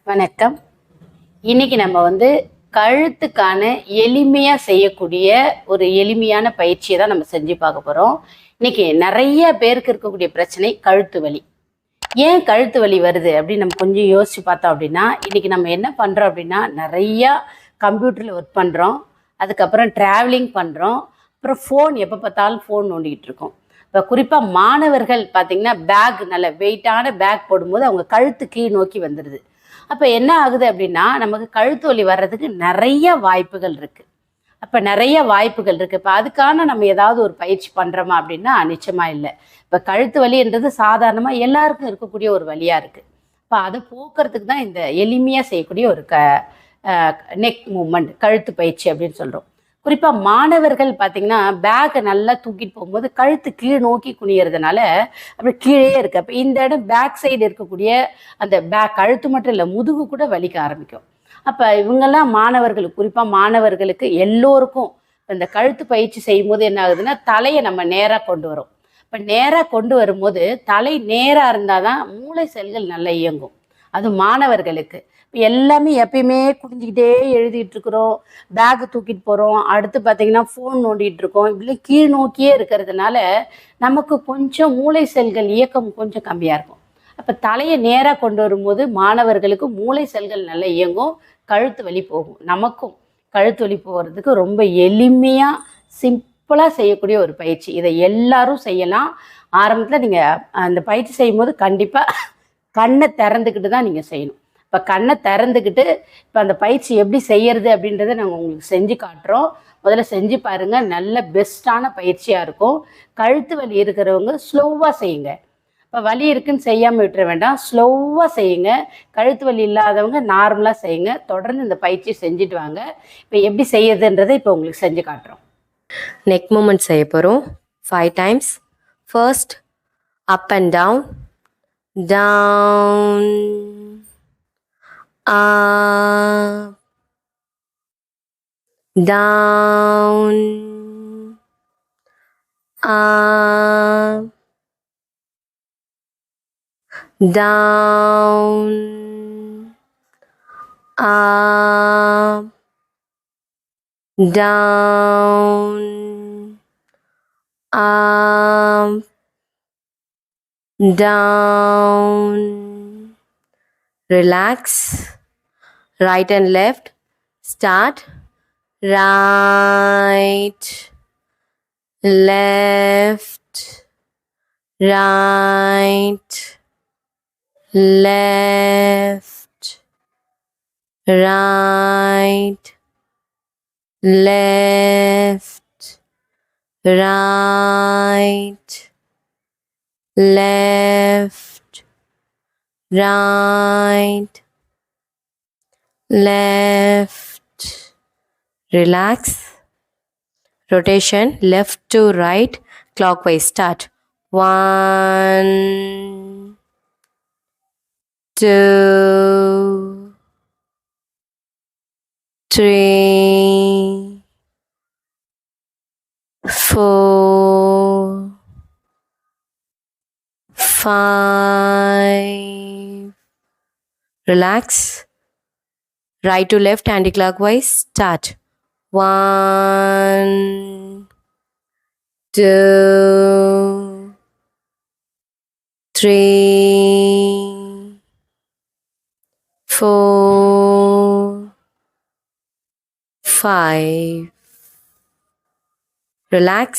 வணக்கம். இன்னைக்கு நம்ம கழுத்துக்கான எளிமையாக செய்யக்கூடிய ஒரு எளிமையான பயிற்சியை தான் நம்ம செஞ்சு பார்க்க போகிறோம். இன்னைக்கு நிறைய பேருக்கு இருக்கக்கூடிய பிரச்சனை கழுத்து வலி. ஏன் கழுத்து வலி வருது அப்படின்னு நம்ம கொஞ்சம் யோசிச்சு பார்த்தோம் அப்படின்னா, இன்னைக்கு நம்ம என்ன பண்ணுறோம் அப்படின்னா, நிறையா கம்ப்யூட்டரில் ஒர்க் பண்ணுறோம், அதுக்கப்புறம் ட்ராவலிங் பண்ணுறோம், அப்புறம் ஃபோன் எப்போ பார்த்தாலும் ஃபோன் நோண்டிக்கிட்டு இருக்கோம். இப்போ குறிப்பாக மாணவர்கள் பார்த்திங்கன்னா பேக் நல்ல வெயிட்டான பேக் போடும்போது அவங்க கழுத்து கீழ் நோக்கி வந்துடுது. அப்போ என்ன ஆகுது அப்படின்னா, நமக்கு கழுத்து வலி வர்றதுக்கு நிறைய வாய்ப்புகள் இருக்குது. அப்போ நிறைய வாய்ப்புகள் இருக்குது. இப்போ அதுக்கான நம்ம ஏதாவது ஒரு பயிற்சி பண்ணுறோமா அப்படின்னா நிச்சயமாக இல்லை. இப்போ கழுத்து வலின்றது சாதாரணமாக எல்லாருக்கும் இருக்கக்கூடிய ஒரு வலியாக இருக்குது. இப்போ அதை போக்குறதுக்கு தான் இந்த எளிமையாக செய்யக்கூடிய ஒரு நெக் மூமெண்ட், கழுத்து பயிற்சி அப்படின்னு சொல்கிறோம். குறிப்பாக மாணவர்கள் பார்த்திங்கன்னா பேக்கை நல்லா தூக்கிட்டு போகும்போது கழுத்து கீழ் நோக்கி குனியறதுனால அப்படி கீழே இருக்குது. அப்போ இந்த இடம் பேக் சைடு இருக்கக்கூடிய அந்த கழுத்து மட்டும் இல்லை, முதுகு கூட வலிக்க ஆரம்பிக்கும். அப்போ இவங்கெல்லாம் மாணவர்களுக்கு, குறிப்பாக மாணவர்களுக்கு எல்லோருக்கும் இந்த கழுத்து பயிற்சி செய்யும்போது என்ன ஆகுதுன்னா, தலையை நம்ம நேராக கொண்டு வரோம். இப்போ நேராக கொண்டு வரும்போது தலை நேராக இருந்தால் தான் மூளை செல்கள் நல்லா இயங்கும். அது மாணவர்களுக்கு. இப்போ எல்லாமே எப்பயுமே குடிஞ்சிக்கிட்டே எழுதிட்டு இருக்கிறோம், பேக்கு தூக்கிட்டு போகிறோம், அடுத்து பார்த்திங்கன்னா ஃபோன் நோண்டிகிட்டு இருக்கோம், இப்படி கீழ் நோக்கியே இருக்கிறதுனால நமக்கு கொஞ்சம் மூளை செல்கள் இயக்கம் கொஞ்சம் கம்மியாக இருக்கும். அப்போ தலையை நேராக கொண்டு வரும்போது மாணவர்களுக்கு மூளை செல்கள் நல்லா இயங்கும், கழுத்து வலி போகும். நமக்கும் கழுத்து வலி போகிறதுக்கு ரொம்ப எளிமையாக சிம்பிளாக செய்யக்கூடிய ஒரு பயிற்சி. இதை எல்லாரும் செய்யலாம். ஆரம்பத்தில் நீங்கள் அந்த பயிற்சி செய்யும்போது கண்டிப்பாக கண்ணை திறந்துக்கிட்டு தான் நீங்கள் செய்யணும். இப்போ கண்ணை திறந்துக்கிட்டு இப்போ அந்த பயிற்சி எப்படி செய்யறது அப்படின்றத நாங்கள் உங்களுக்கு செஞ்சு காட்டுறோம். முதல்ல செஞ்சு பாருங்கள். நல்ல பெஸ்ட்டான பயிற்சியாக இருக்கும். கழுத்து வலி இருக்கிறவங்க ஸ்லோவாக செய்யுங்க. இப்போ வலி இருக்குன்னு செய்யாமல் விட்டுற வேண்டாம், ஸ்லோவாக செய்யுங்க. கழுத்து வலி இல்லாதவங்க நார்மலாக செய்யுங்க. தொடர்ந்து இந்த பயிற்சி செஞ்சுட்டு வாங்க. இப்போ எப்படி செய்யறதுன்றதை இப்போ உங்களுக்கு செஞ்சு காட்டுறோம். நெக் மூமெண்ட் செய்ய போகிறோம் 5 times. First, up and down, down, up, down, up, down, up, down, up, down. Relax. Right and left. Start. Right, left, right, left, right, left, right, left, right, left. Relax. Rotation left to right, clockwise. Start. 1, 2, 3, 4, 5. Relax. Right to left anti-clockwise. Start. 1, 2, 3, 4, 5. Relax.